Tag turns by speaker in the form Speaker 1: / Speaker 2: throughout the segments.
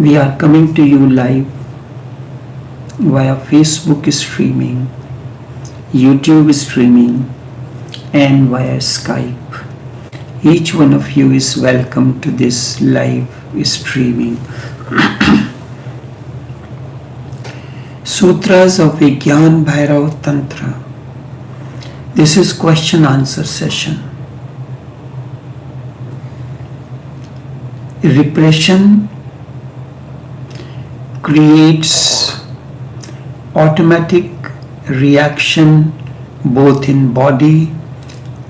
Speaker 1: We are coming to you live via Facebook streaming, YouTube streaming, and via Skype. Each one of you is welcome to this live streaming. Sutras of Vigyan Bhairav Tantra. This is question answer session. Repression creates automatic reaction both in body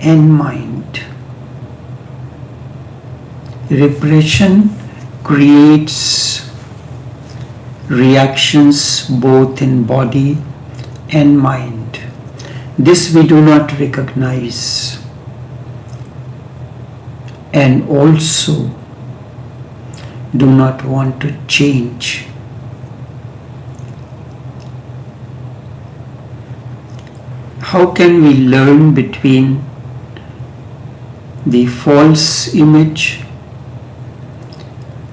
Speaker 1: and mind. Repression creates reactions both in body and mind. This we do not recognize, and also do not want to change. How can we learn between the false image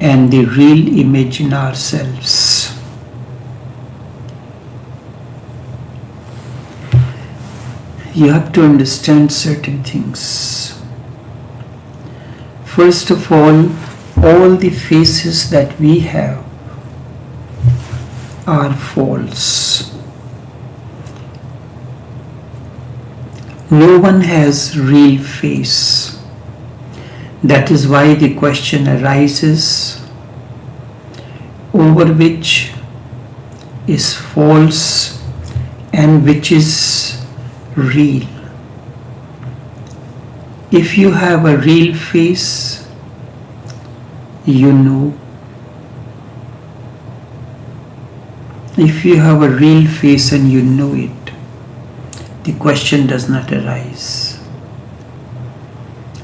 Speaker 1: and the real image in ourselves? You have to understand certain things. First of all the faces that we have are false. No one has real face. That is why the question arises, over which is false and which is real. If you have a real face, you know. If you have a real face and you know it, the question does not arise.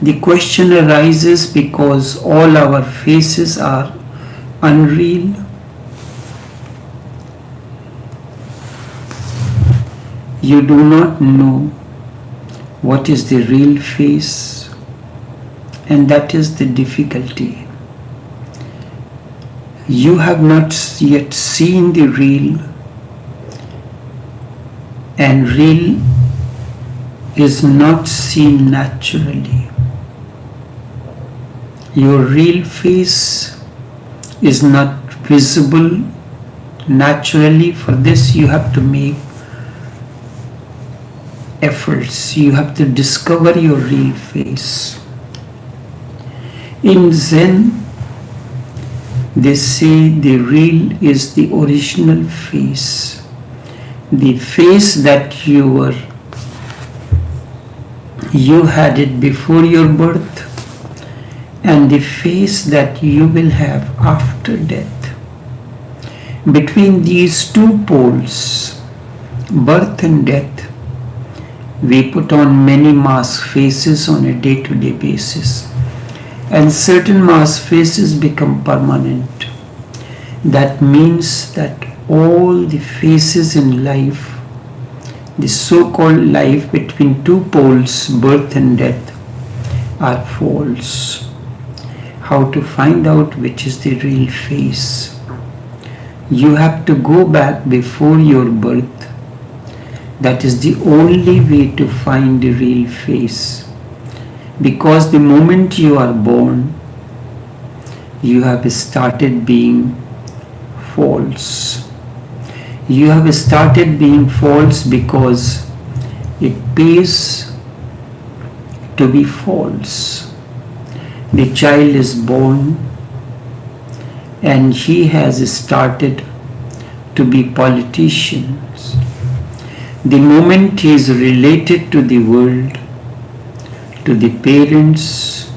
Speaker 1: The question arises because all our faces are unreal. You do not know what is the real face, and that is the difficulty. You have not yet seen the real, and real is not seen naturally. Your real face is not visible naturally. For this you have to make efforts. You have to discover your real face. In Zen, they say the real is the original face. The face that you had it before your birth, and the face that you will have after death. Between these two poles, birth and death, we put on many mask faces on a day-to-day basis, and certain mask faces become permanent. That means that all the faces in life, the so-called life between two poles, birth and death, are false. How to find out which is the real face? You have to go back before your birth. That is the only way to find the real face. Because the moment you are born, you have started being false. You have started being false because it pays to be false. The child is born and he has started to be politicians. The moment he is related to the world, to the parents,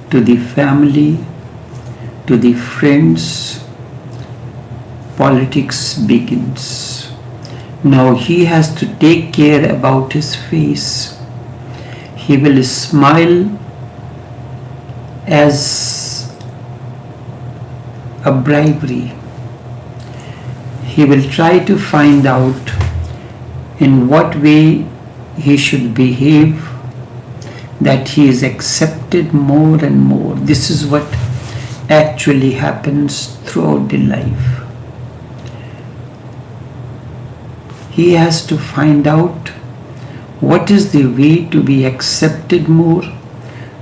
Speaker 1: to the family, to the friends, politics begins. Now he has to take care about his face. He will smile as a bribery. He will try to find out in what way he should behave, that he is accepted more and more. This is what actually happens throughout the life. He has to find out what is the way to be accepted more,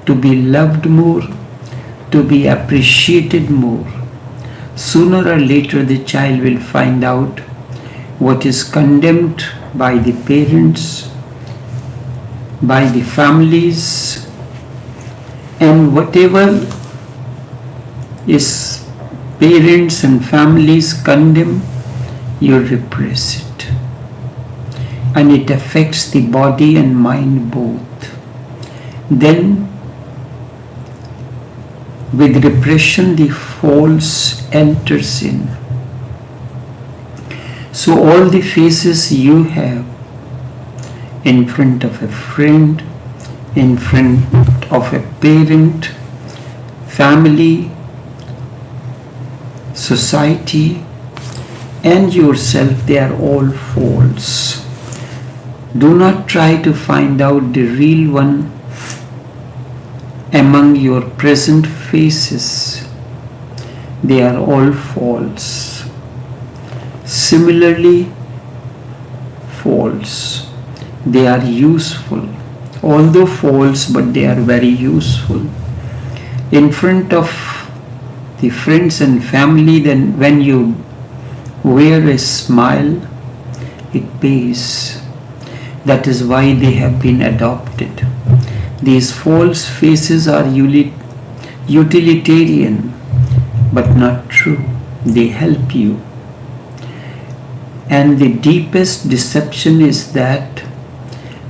Speaker 1: to be loved more, to be appreciated more. Sooner or later the child will find out what is condemned by the parents, by the families, and whatever is parents and families condemn, you repress it. And it affects the body and mind both. Then with repression the false enters in. So all the faces you have in front of a friend, in front of a parent, family, society, and yourself, they are all false. Do not try to find out the real one among your present faces. They are all false. Similarly, false. They are useful. Although false, but they are very useful. In front of the friends and family, then when you wear a smile, it pays. That is why they have been adopted. These false faces are utilitarian, but not true. They help you. And the deepest deception is that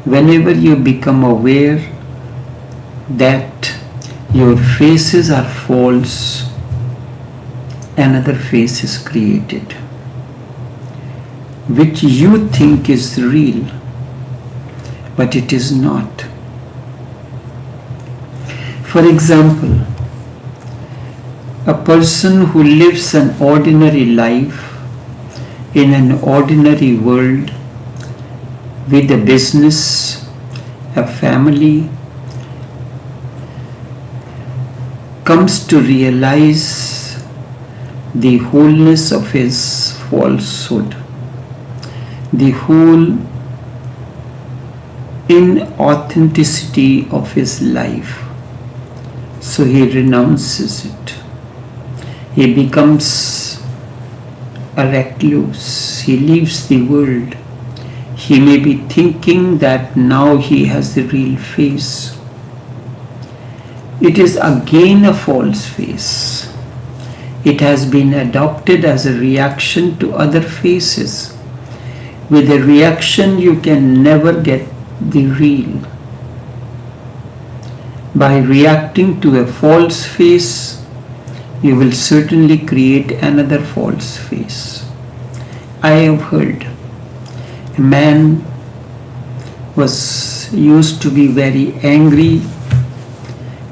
Speaker 1: whenever you become aware that your faces are false, another face is created, which you think is real, but it is not. For example, a person who lives an ordinary life in an ordinary world with a business, a family, comes to realize the wholeness of his falsehood, the whole inauthenticity of his life. So he renounces it. He becomes a recluse. He leaves the world. He may be thinking that now he has the real face. It is again a false face. It has been adopted as a reaction to other faces. With a reaction, you can never get the real. By reacting to a false face, you will certainly create another false face. I have heard a man used to be very angry,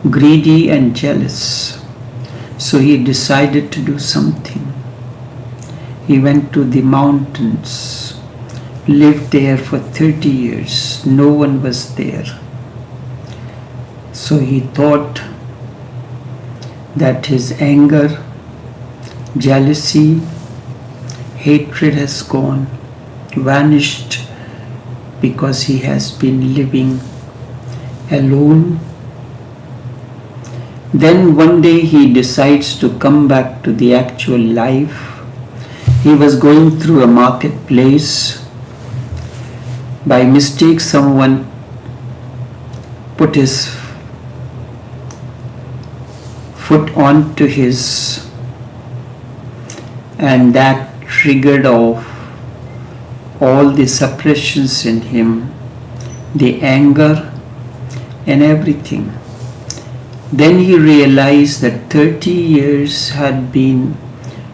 Speaker 1: greedy and jealous. So he decided to do something. He went to the mountains, lived there for 30 years. No one was there. So he thought that his anger, jealousy, hatred has gone, vanished, because he has been living alone. Then one day he decides to come back to the actual life. He was going through a marketplace. By mistake, someone put his foot onto his, and that triggered off all the suppressions in him, the anger and everything. Then he realized that 30 years had been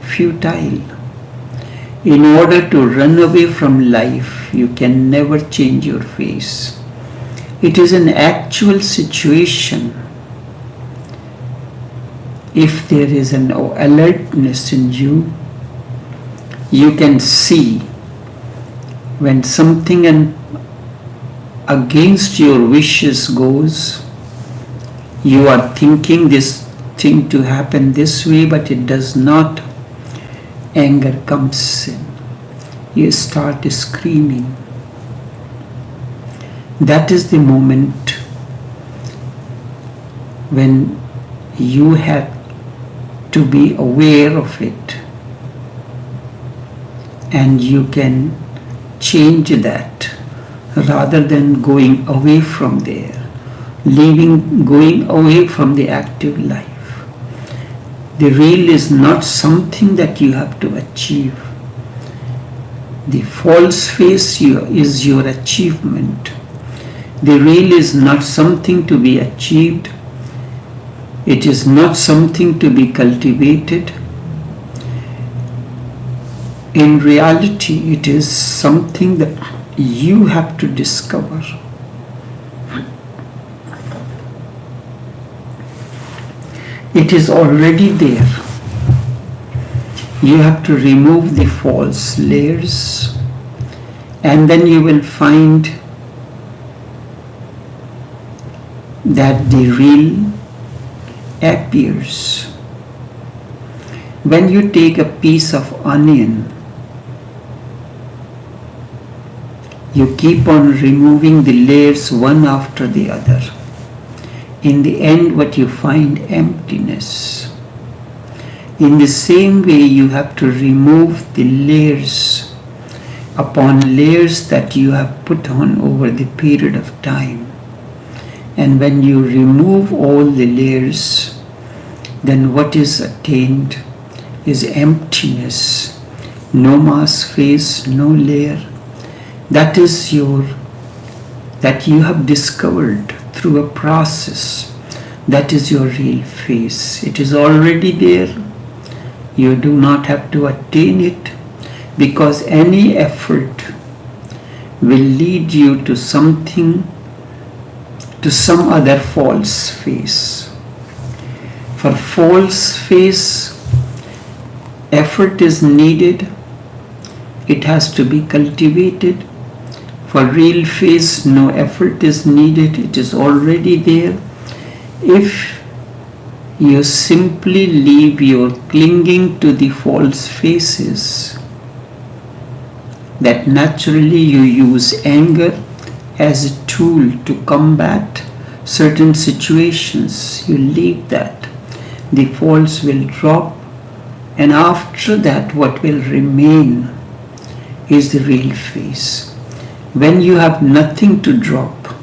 Speaker 1: futile. In order to run away from life, you can never change your face. It is an actual situation. If there is an alertness in you, you can see when something against your wishes goes. You are thinking this thing to happen this way, but it does not. Anger comes in. You start screaming. That is the moment when you have to be aware of it, and you can change that rather than going away from there, going away from the active life. The real is not something that you have to achieve. The false face is your achievement. The real is not something to be achieved. It is not something to be cultivated. In reality, it is something that you have to discover. It is already there. You have to remove the false layers, and then you will find that the real appears. When you take a piece of onion, you keep on removing the layers one after the other. In the end, what you find, emptiness. In the same way, you have to remove the layers upon layers that you have put on over the period of time. And when you remove all the layers, then what is attained is emptiness. No mask face, no layer. That is that you have discovered through a process. That is your real face. It is already there. You do not have to attain it, because any effort will lead you to something, to some other false face. For false face, effort is needed. It has to be cultivated. For real face, no effort is needed. It is already there. If you simply leave your clinging to the false faces, that naturally you use anger as a tool to combat certain situations. You leave that. The false will drop, and after that what will remain is the real face. When you have nothing to drop,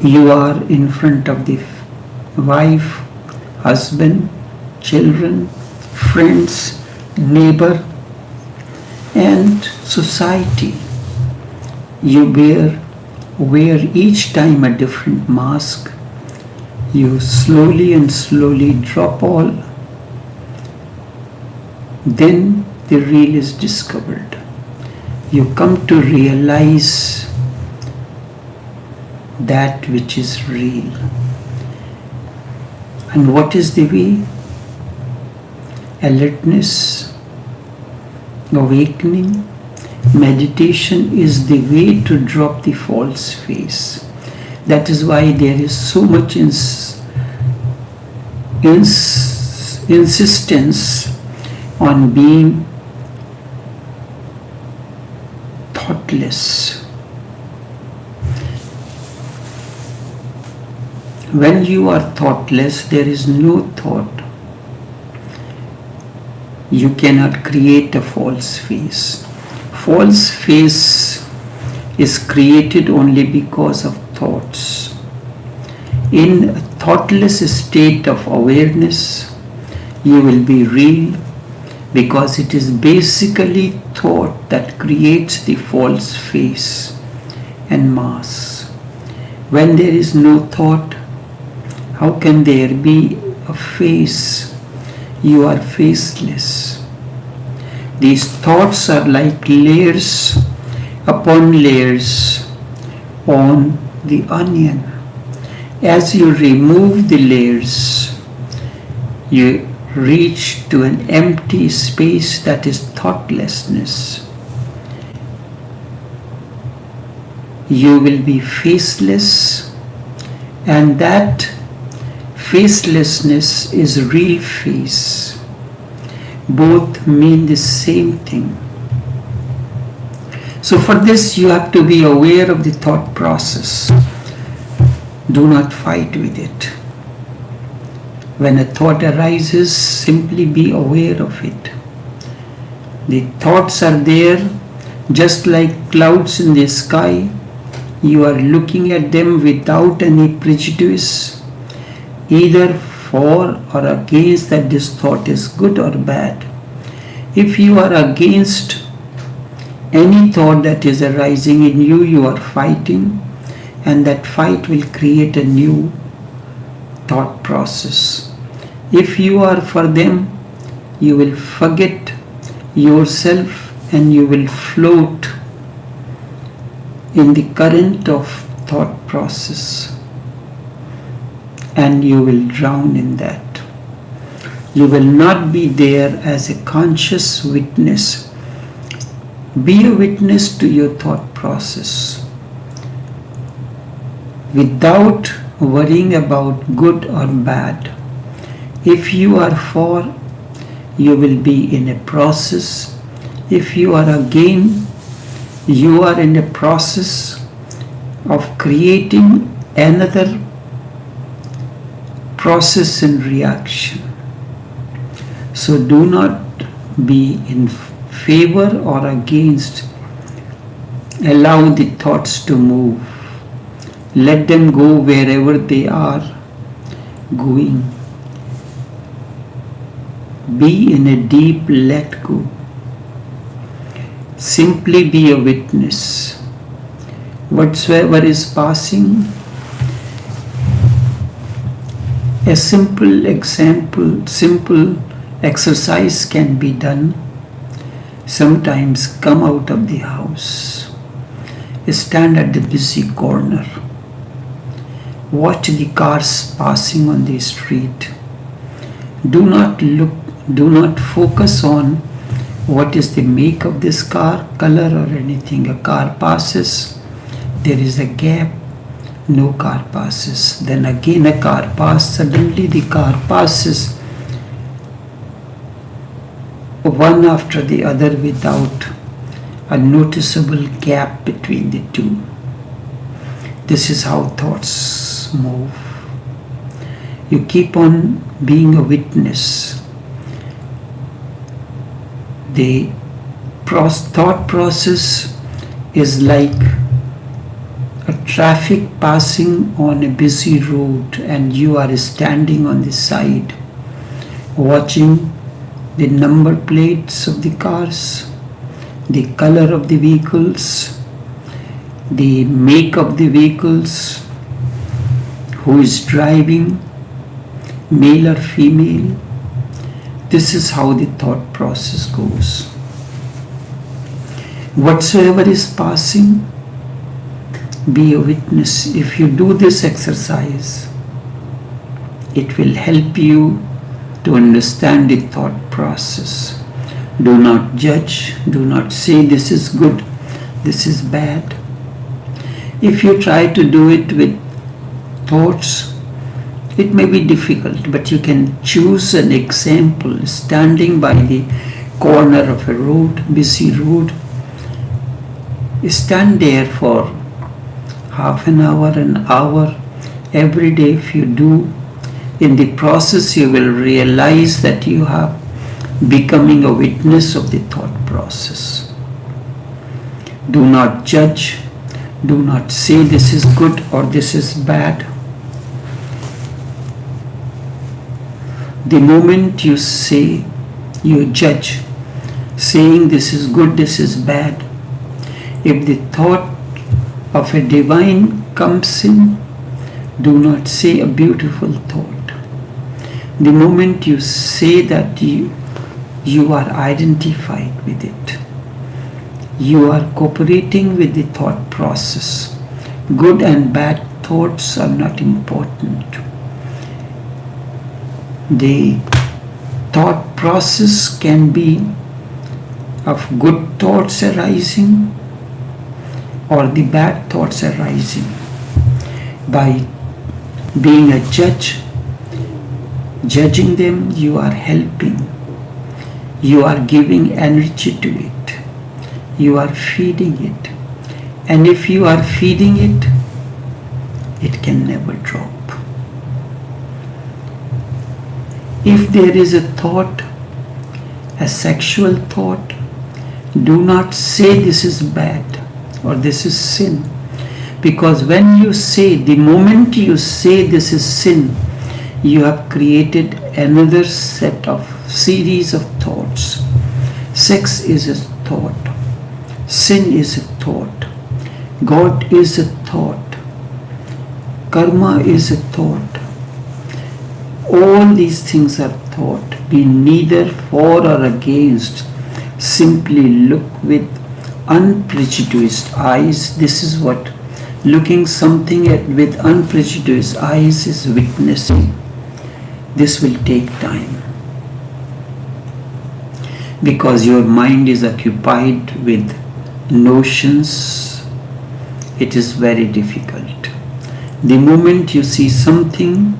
Speaker 1: you are in front of the wife, husband, children, friends, neighbor, and society. You wear each time a different mask. You slowly and slowly drop all. Then the real is discovered. You come to realize that which is real. And what is the way? Alertness, awakening, meditation is the way to drop the false face. That is why there is so much insistence on being thoughtless. When you are thoughtless, there is no thought. You cannot create a false face. False face is created only because of thoughts. In a thoughtless state of awareness, you will be real, because it is basically thought that creates the false face and mask. When there is no thought, how can there be a face? You are faceless. These thoughts are like layers upon layers on the onion. As you remove the layers, you reach to an empty space that is thoughtlessness. You will be faceless, and that facelessness is real face. Both mean the same thing. So for this you have to be aware of the thought process. Do not fight with it. When a thought arises, simply be aware of it. The thoughts are there just like clouds in the sky. You are looking at them without any prejudice, either for or against that this thought is good or bad. If you are against any thought that is arising in you, you are fighting, and that fight will create a new thought process. If you are for them, you will forget yourself and you will float in the current of thought process, and you will drown in that. You will not be there as a conscious witness. Be a witness to your thought process without worrying about good or bad. If you are for, you will be in a process. If you are against, you are in a process of creating another process and reaction. So do not be in favor or against. Allow the thoughts to move. Let them go wherever they are going. Be in a deep let go. Simply be a witness. Whatsoever is passing, a simple exercise can be done. Sometimes come out of the house. Stand at the busy corner. Watch the cars passing on the street. Do not focus on what is the make of this car, color or anything. A car passes, there is a gap, no car passes. Then again a car passes, suddenly the car passes one after the other without a noticeable gap between the two. This is how thoughts move. You keep on being a witness. The thought process is like a traffic passing on a busy road, and you are standing on the side watching the number plates of the cars, the color of the vehicles, the make of the vehicles, who is driving, male or female. This is how the thought process goes. Whatsoever is passing, be a witness. If you do this exercise, it will help you to understand the thought process. Do not judge. Do not say this is good, this is bad. If you try to do it with thoughts, it may be difficult, but you can choose an example. Standing by the corner of a road, busy road, stand there for half an hour, every day. If you do, in the process you will realize that you are becoming a witness of the thought process. Do not judge. Do not say this is good or this is bad. The moment you say, you judge, saying this is good, this is bad, if the thought of a divine comes in, do not say a beautiful thought. The moment you say that, you are identified with it. You are cooperating with the thought process. Good and bad thoughts are not important. The thought process can be of good thoughts arising or the bad thoughts arising. By being a judge, Judging them, you are helping. You are giving energy to it. You are feeding it. And if you are feeding it, it can never drop. If there is a thought, a sexual thought, do not say this is bad or this is sin. Because when you say, the moment you say this is sin, you have created another set of series of thoughts. Sex is a thought. Sin is a thought. God is a thought. Karma is a thought. All these things are thought. Be neither for or against. Simply look with unprejudiced eyes. This is what looking something at with unprejudiced eyes is witnessing. This will take time. Because your mind is occupied with notions, it is very difficult. The moment you see something,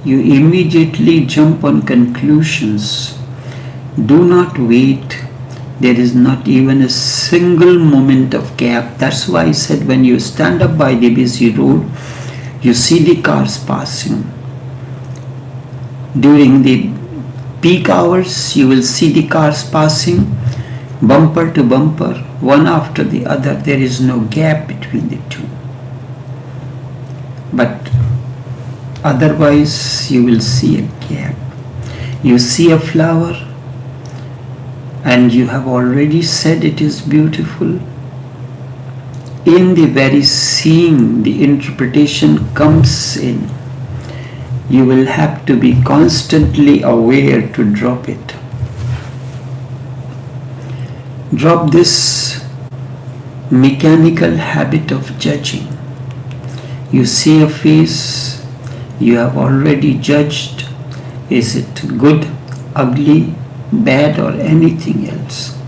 Speaker 1: you immediately jump on conclusions. Do not wait. There is not even a single moment of gap. That's why I said when you stand up by the busy road, you see the cars passing. During the peak hours, you will see the cars passing, bumper to bumper, one after the other. There is no gap between the two. But otherwise, you will see a gap. You see a flower, and you have already said it is beautiful. In the very seeing, the interpretation comes in. You will have to be constantly aware to drop it. Drop this mechanical habit of judging. You see a face, you have already judged. Is it good, ugly, bad, or anything else?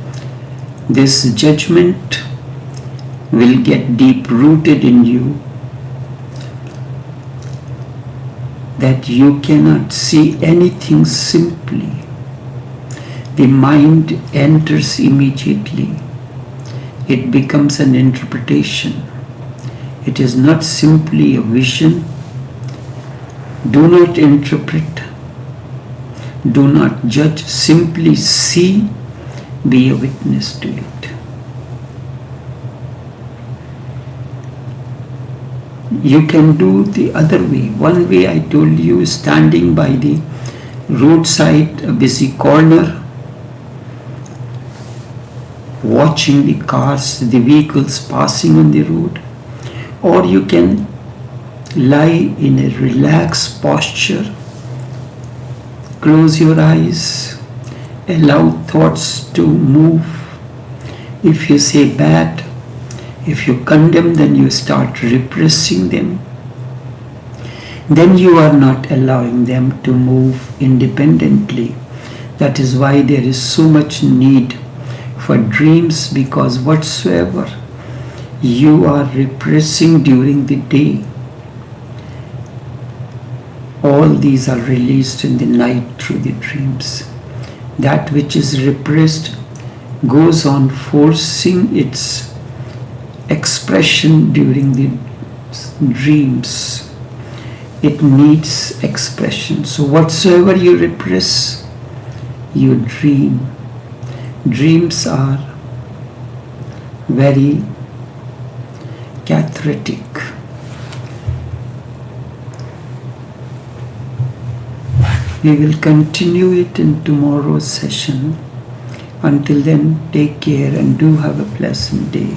Speaker 1: This judgment will get deep rooted in you, that you cannot see anything simply. The mind enters immediately. It becomes an interpretation. It is not simply a vision. Do not interpret. Do not judge. Simply see. Be a witness to it. You can do the other way. One way I told you is standing by the roadside, a busy corner, watching the cars, the vehicles passing on the road. Or you can lie in a relaxed posture, close your eyes, allow thoughts to move. If you say bad, if you condemn, then you start repressing them. Then you are not allowing them to move independently. That is why there is so much need for dreams, because whatsoever you are repressing during the day, all these are released in the night through the dreams. That which is repressed goes on forcing its expression during the dreams. It needs expression. So whatsoever you repress, you dream. Dreams are very cathartic. We will continue it in tomorrow's session. Until then, take care and do have a pleasant day.